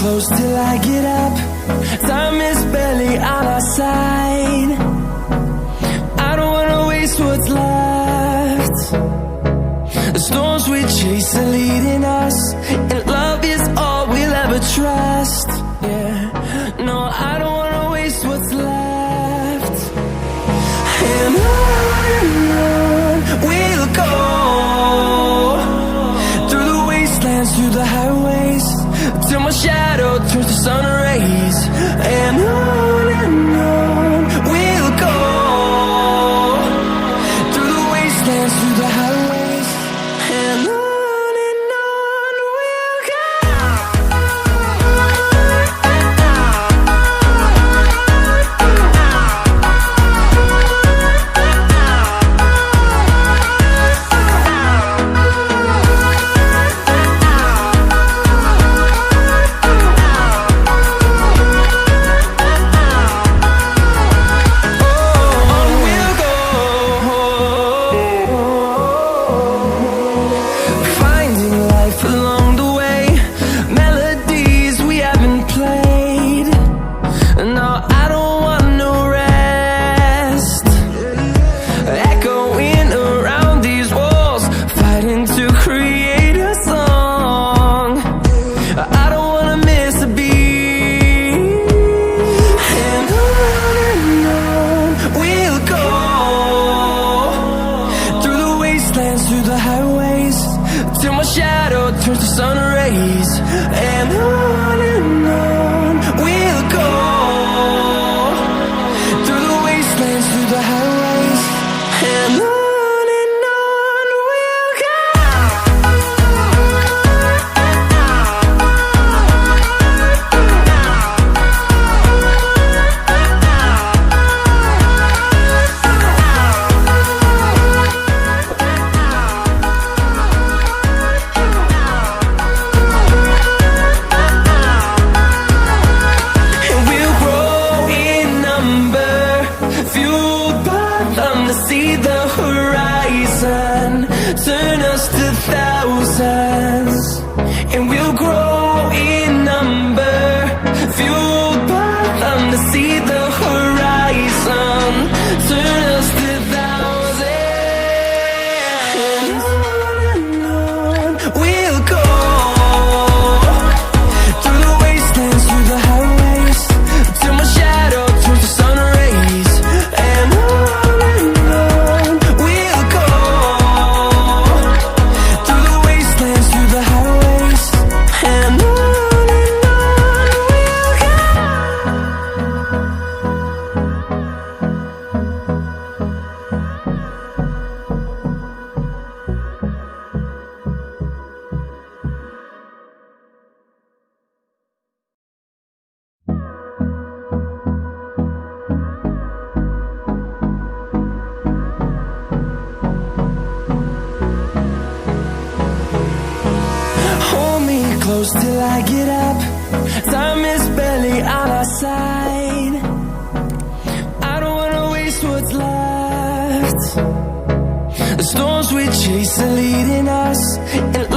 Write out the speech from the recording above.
close till I get up. Time is barely on our side. I don't wanna waste what's left. The storms we chase are leading us, and love is all we'll ever trust. Yeah, no, I don't wanna waste what's left. And on we'll go, through the wastelands, through the highways, till my shadow turns to sun rays. And on we'll go, through the wastelands, through the highways, and on we'll go. Through the highways, till my shadow turns to sun rays. And on we'll go, through the wastelands, through the highways, and on we'll go. See the horizon, turn us to thousands, and we'll grow in number, fueled by them to see the horizon, turn us to thousands. And on we'll go, through the wastelands, through the highways, till my shadow turns to sun rays. And close till I get up. Time is barely on our side. I don't wanna waste what's left. The storms we chase are leading us, and